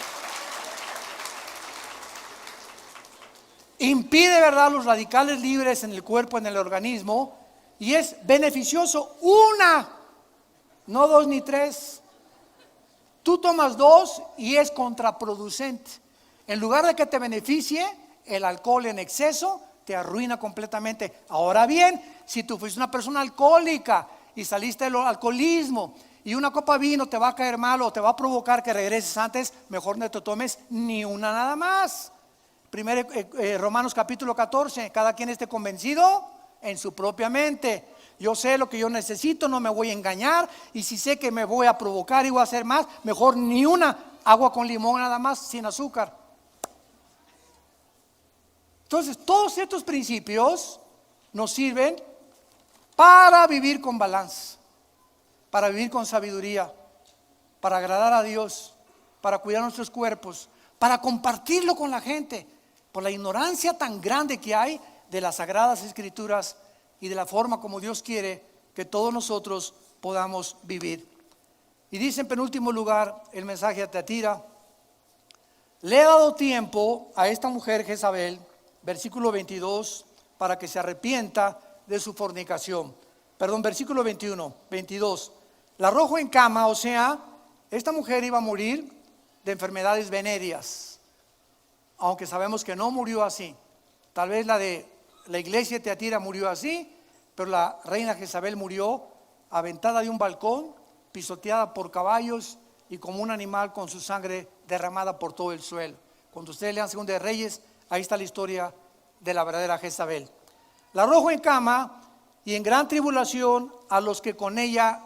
Impide, ¿verdad?, los radicales libres en el cuerpo, en el organismo, y es beneficioso no 2 ni 3. Tú tomas 2 y es contraproducente. En lugar de que te beneficie, el alcohol en exceso te arruina completamente. Ahora bien, si tú fuiste una persona alcohólica y saliste del alcoholismo y una copa de vino te va a caer mal o te va a provocar que regreses antes, mejor no te tomes ni una nada más. Romanos capítulo 14, cada quien esté convencido en su propia mente. Yo sé lo que yo necesito, no me voy a engañar, y si sé que me voy a provocar y voy a hacer más, mejor ni una, agua con limón nada más, sin azúcar. Entonces, todos estos principios nos sirven para vivir con balance, para vivir con sabiduría, para agradar a Dios, para cuidar nuestros cuerpos, para compartirlo con la gente, por la ignorancia tan grande que hay de las Sagradas Escrituras y de la forma como Dios quiere que todos nosotros podamos vivir. Y dice en penúltimo lugar el mensaje a Tiatira: le he dado tiempo a esta mujer Jezabel, versículo 22, para que se arrepienta de su fornicación. Perdón, versículo 22. La arrojo en cama, o sea, esta mujer iba a morir de enfermedades venéreas, aunque sabemos que no murió así. Tal vez la de la iglesia de Tiatira murió así, pero la reina Jezabel murió aventada de un balcón, pisoteada por caballos y como un animal con su sangre derramada por todo el suelo. Cuando ustedes lean Segunda de Reyes, ahí está la historia de la verdadera Jezabel. La arrojo en cama y en gran tribulación a los que con ella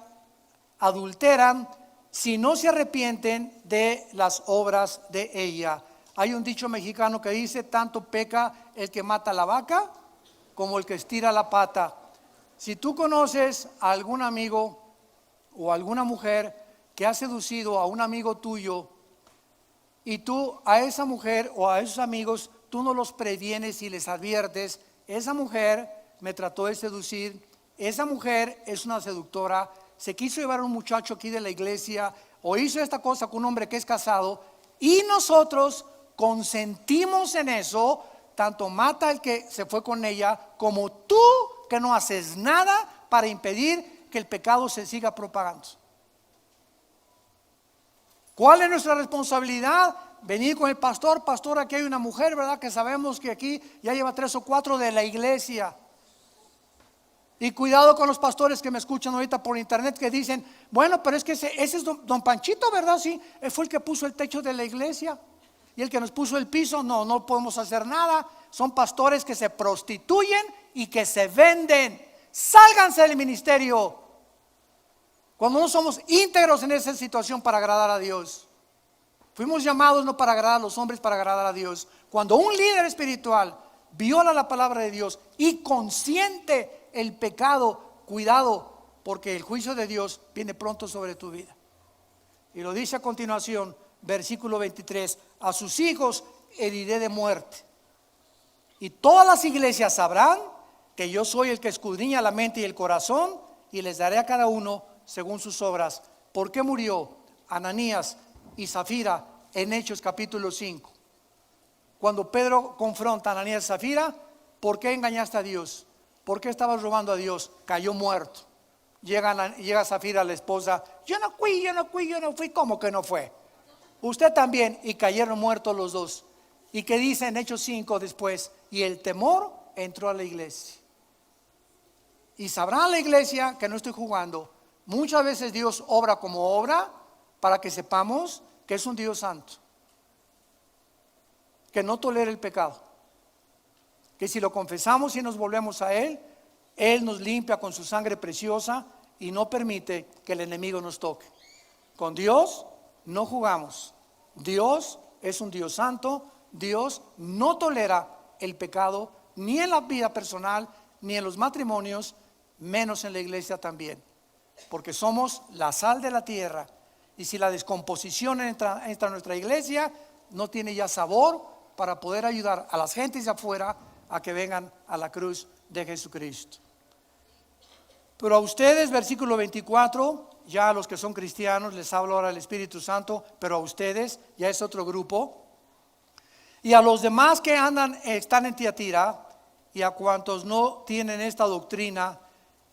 adulteran, si no se arrepienten de las obras de ella. Hay un dicho mexicano que dice: tanto peca el que mata la vaca como el que estira la pata. Si tú conoces a algún amigo o alguna mujer que ha seducido a un amigo tuyo, y tú a esa mujer o a esos amigos, tú no los previenes y les adviertes: esa mujer me trató de seducir, esa mujer es una seductora, se quiso llevar a un muchacho aquí de la iglesia, o hizo esta cosa con un hombre que es casado, y nosotros consentimos en eso. Tanto mata el que se fue con ella, como tú que no haces nada para impedir que el pecado se siga propagando. ¿Cuál es nuestra responsabilidad? Venir con el pastor: pastor, aquí hay una mujer, ¿verdad? Que sabemos que aquí ya lleva 3 o 4 de la iglesia. Y cuidado con los pastores que me escuchan ahorita por internet, que dicen: bueno, pero es que ese es don Panchito, ¿verdad? Sí, él fue el que puso el techo de la iglesia y el que nos puso el piso. No podemos hacer nada. Son pastores que se prostituyen y que se venden. Sálganse del ministerio cuando no somos íntegros en esa situación para agradar a Dios. Fuimos llamados no para agradar a los hombres, para agradar a Dios. Cuando un líder espiritual viola la palabra de Dios y consiente el pecado, cuidado, porque el juicio de Dios viene pronto sobre tu vida. Y lo dice a continuación, versículo 23: a sus hijos heriré de muerte, y todas las iglesias sabrán que yo soy el que escudriña la mente y el corazón, y les daré a cada uno según sus obras. ¿Por qué murió Ananías y Zafira en Hechos capítulo 5? Cuando Pedro confronta a Ananías y Zafira: ¿por qué engañaste a Dios? ¿Por qué estabas robando a Dios? Cayó muerto. Llega Zafira, la esposa: yo no fui. ¿Cómo que no fue? Usted también. Y cayeron muertos los dos. ¿Y qué dice en Hechos 5 después? Y el temor entró a la iglesia. Y sabrá la iglesia que no estoy jugando. Muchas veces Dios obra como obra para que sepamos que es un Dios santo, que no tolera el pecado, que si lo confesamos y nos volvemos a Él, Él nos limpia con su sangre preciosa y no permite que el enemigo nos toque. Con Dios no jugamos. Dios es un Dios santo. Dios no tolera el pecado, ni en la vida personal, ni en los matrimonios, menos en la iglesia también, porque somos la sal de la tierra. Y si la descomposición entra en nuestra iglesia, no tiene ya sabor para poder ayudar a las gentes de afuera a que vengan a la cruz de Jesucristo. Pero a ustedes, versículo 24, ya a los que son cristianos les hablo ahora el Espíritu Santo, pero a ustedes ya es otro grupo. Y a los demás que están en Tiatira, y a cuantos no tienen esta doctrina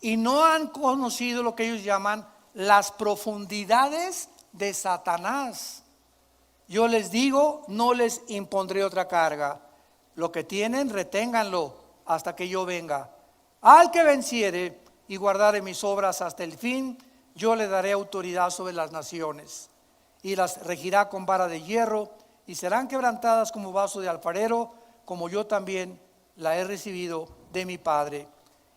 y no han conocido lo que ellos llaman las profundidades de Satanás, yo les digo: no les impondré otra carga. Lo que tienen, reténganlo hasta que yo venga. Al que venciere y guardare mis obras hasta el fin, yo le daré autoridad sobre las naciones, y las regirá con vara de hierro, y serán quebrantadas como vaso de alfarero, como yo también la he recibido de mi Padre.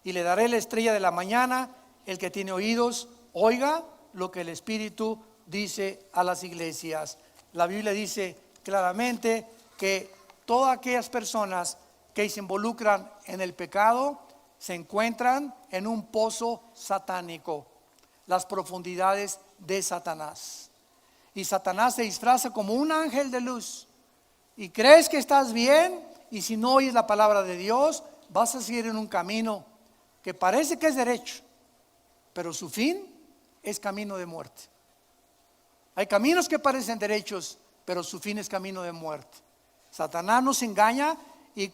Y le daré la estrella de la mañana. El que tiene oídos, oiga lo que el Espíritu dice a las iglesias. La Biblia dice claramente que todas aquellas personas que se involucran en el pecado se encuentran en un pozo satánico, las profundidades de Satanás. Y Satanás se disfraza como un ángel de luz, y crees que estás bien, y si no oyes la palabra de Dios, vas a seguir en un camino que parece que es derecho, pero su fin es camino de muerte. Hay caminos que parecen derechos, pero su fin es camino de muerte. Satanás nos engaña, y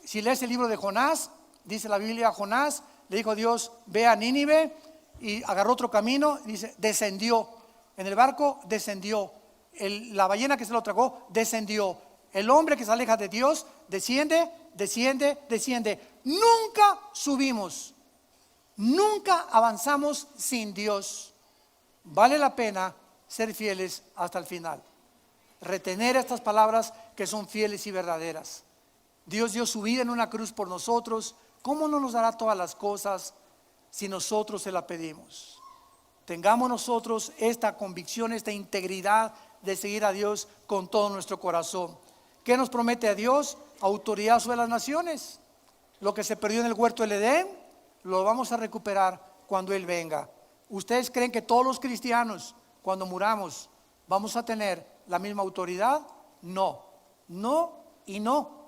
si lees el libro de Jonás, dice la Biblia: a Jonás le dijo Dios: ve a Nínive, y agarró otro camino, y dice: descendió. En el barco descendió. La ballena que se lo tragó descendió. El hombre que se aleja de Dios desciende. Nunca subimos, nunca avanzamos sin Dios. Vale la pena ser fieles hasta el final, retener estas palabras que son fieles y verdaderas. Dios dio su vida en una cruz por nosotros. ¿Cómo no nos dará todas las cosas si nosotros se la pedimos? Tengamos nosotros esta convicción, esta integridad de seguir a Dios con todo nuestro corazón. ¿Qué nos promete a Dios? Autoridad sobre las naciones. Lo que se perdió en el huerto del Edén, lo vamos a recuperar cuando Él venga. ¿Ustedes creen que todos los cristianos, cuando muramos, vamos a tener la misma autoridad? No, no y no.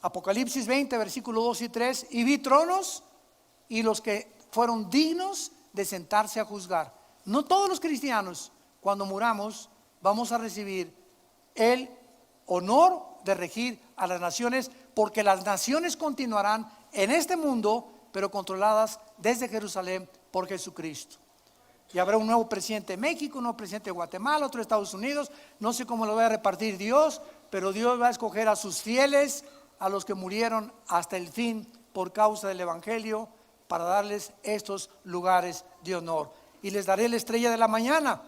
Apocalipsis 20, versículos 2 y 3, y vi tronos y los que fueron dignos de sentarse a juzgar. No todos los cristianos, cuando muramos, vamos a recibir el honor de regir a las naciones, porque las naciones continuarán en este mundo, pero controladas desde Jerusalén por Jesucristo. Y habrá un nuevo presidente de México, un nuevo presidente de Guatemala, otro de Estados Unidos. No sé cómo lo va a repartir Dios, pero Dios va a escoger a sus fieles, a los que murieron hasta el fin por causa del Evangelio, para darles estos lugares de honor. Y les daré la estrella de la mañana.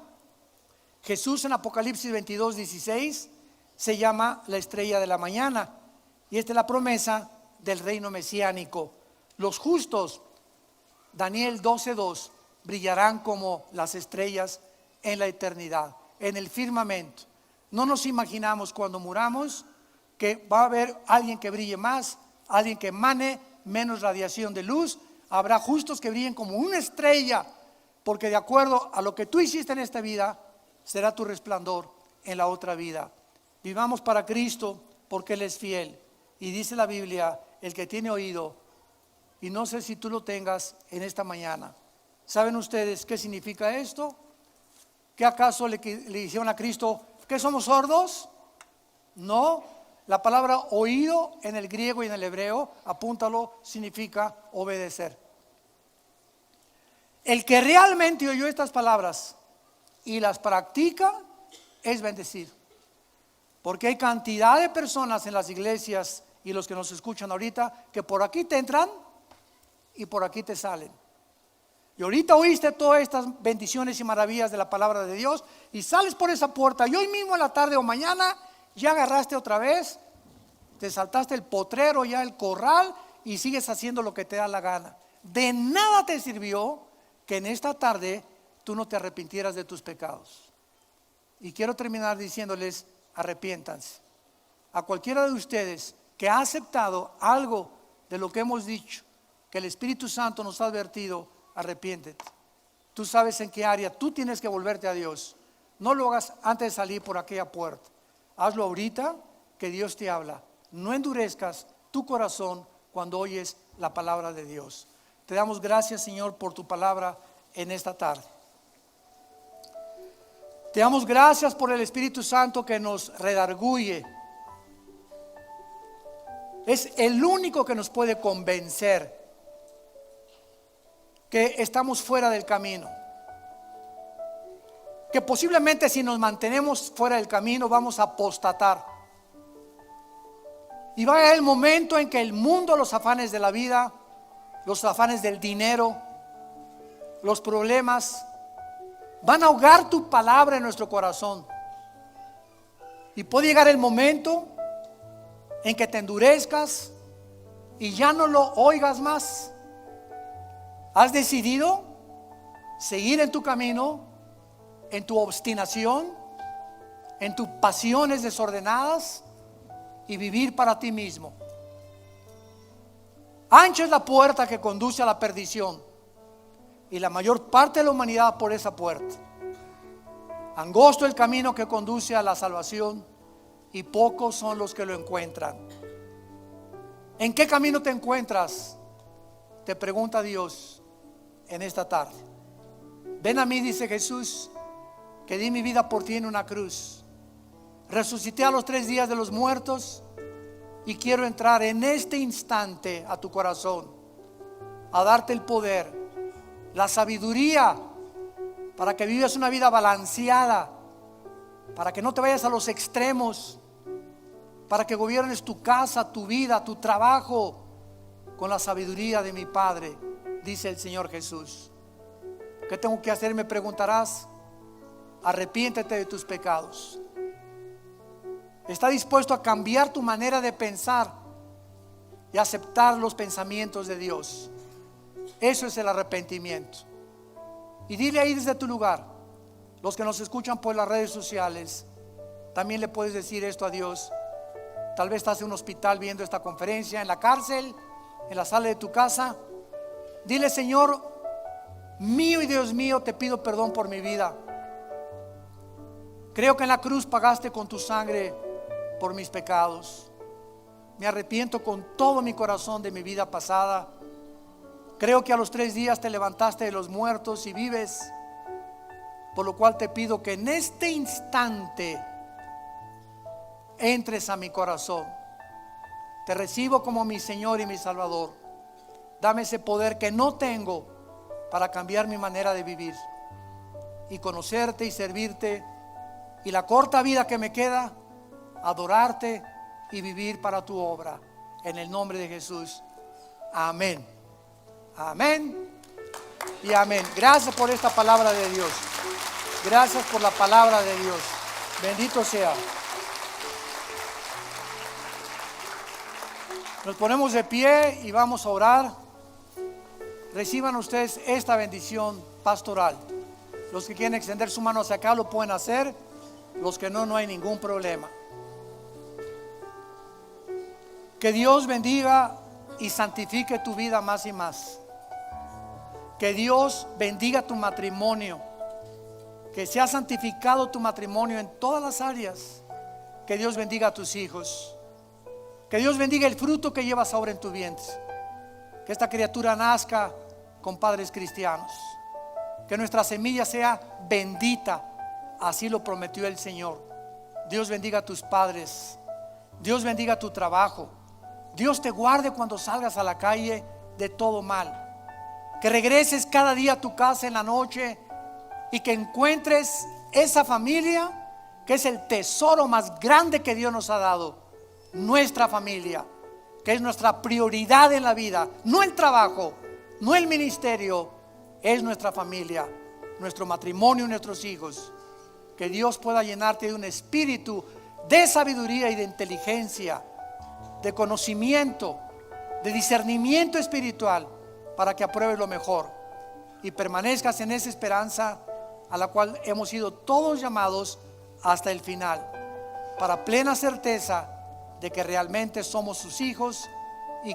Jesús en Apocalipsis 22, 16 se llama la estrella de la mañana. Y esta es la promesa del reino mesiánico. Los justos, Daniel 12:2, brillarán como las estrellas en la eternidad, en el firmamento. No nos imaginamos cuando muramos que va a haber alguien que brille más, alguien que emane menos radiación de luz. Habrá justos que brillen como una estrella, porque de acuerdo a lo que tú hiciste en esta vida, será tu resplandor en la otra vida. Vivamos para Cristo, porque Él es fiel. Y dice la Biblia, el que tiene oído, y no sé si tú lo tengas en esta mañana. ¿Saben ustedes qué significa esto? ¿Qué acaso le dijeron a Cristo que somos sordos? No. La palabra oído en el griego y en el hebreo, apúntalo, significa obedecer. El que realmente oyó estas palabras y las practica es bendecir. Porque hay cantidad de personas en las iglesias y los que nos escuchan ahorita que por aquí te entran y por aquí te salen. Y ahorita oíste todas estas bendiciones y maravillas de la palabra de Dios y sales por esa puerta y hoy mismo en la tarde o mañana ya agarraste otra vez, te saltaste el potrero, ya el corral y sigues haciendo lo que te da la gana. De nada te sirvió que en esta tarde tú no te arrepintieras de tus pecados. Y quiero terminar diciéndoles, arrepiéntanse. A cualquiera de ustedes que ha aceptado algo de lo que hemos dicho, que el Espíritu Santo nos ha advertido, arrepiéntete. Tú sabes en qué área tú tienes que volverte a Dios. No lo hagas antes de salir por aquella puerta. Hazlo ahorita que Dios te habla. No endurezcas tu corazón cuando oyes la palabra de Dios. Te damos gracias, Señor, por tu palabra en esta tarde. Te damos gracias por el Espíritu Santo que nos redarguye. Es el único que nos puede convencer que estamos fuera del camino, que posiblemente si nos mantenemos fuera del camino vamos a apostatar. Y va a llegar el momento en que el mundo, los afanes de la vida, los afanes del dinero, los problemas, van a ahogar tu palabra en nuestro corazón. Y puede llegar el momento en que te endurezcas y ya no lo oigas más. ¿Has decidido seguir en tu camino, en tu obstinación, en tus pasiones desordenadas y vivir para ti mismo? Ancha es la puerta que conduce a la perdición y la mayor parte de la humanidad por esa puerta. Angosto el camino que conduce a la salvación y pocos son los que lo encuentran. ¿En qué camino te encuentras? Te pregunta Dios en esta tarde. Ven a mí, dice Jesús, que di mi vida por ti en una cruz. Resucité a los 3 días de los muertos y quiero entrar en este instante a tu corazón, a darte el poder, la sabiduría para que vivas una vida balanceada, para que no te vayas a los extremos, para que gobiernes tu casa, tu vida, tu trabajo con la sabiduría de mi Padre, dice el Señor Jesús. ¿Qué tengo que hacer? Me preguntarás. Arrepiéntete de tus pecados. Está dispuesto a cambiar tu manera de pensar y aceptar los pensamientos de Dios. Eso es el arrepentimiento. Y dile ahí desde tu lugar, los que nos escuchan por las redes sociales, también le puedes decir esto a Dios. Tal vez estás en un hospital viendo esta conferencia, en la cárcel, en la sala de tu casa. Dile: Señor mío y Dios mío, te pido perdón por mi vida. Creo que en la cruz pagaste con tu sangre por mis pecados. Me arrepiento con todo mi corazón de mi vida pasada. Creo que a los 3 días te levantaste de los muertos y vives, por lo cual te pido que en este instante entres a mi corazón. Te recibo como mi Señor y mi Salvador. Dame ese poder que no tengo para cambiar mi manera de vivir y conocerte y servirte, y la corta vida que me queda, adorarte y vivir para tu obra. En el nombre de Jesús. Amén. Amén y amén. Gracias por esta palabra de Dios. Gracias por la palabra de Dios. Bendito sea. Nos ponemos de pie y vamos a orar. Reciban ustedes esta bendición pastoral. Los que quieren extender su mano hacia acá lo pueden hacer. Los que no, no hay ningún problema. Que Dios bendiga y santifique tu vida más y más. Que Dios bendiga tu matrimonio. Que sea santificado tu matrimonio en todas las áreas. Que Dios bendiga a tus hijos. Que Dios bendiga el fruto que llevas ahora en tu vientre. Que esta criatura nazca con padres cristianos. Que nuestra semilla sea bendita. Así lo prometió el Señor. Dios bendiga a tus padres. Dios bendiga tu trabajo. Dios te guarde cuando salgas a la calle de todo mal. Que regreses cada día a tu casa en la noche y que encuentres esa familia que es el tesoro más grande que Dios nos ha dado. Nuestra familia, que es nuestra prioridad en la vida. No el trabajo, no el ministerio, es nuestra familia, nuestro matrimonio y nuestros hijos. Que Dios pueda llenarte de un espíritu de sabiduría y de inteligencia, de conocimiento, de discernimiento espiritual, para que apruebes lo mejor y permanezcas en esa esperanza a la cual hemos sido todos llamados hasta el final, para plena certeza de que realmente somos sus hijos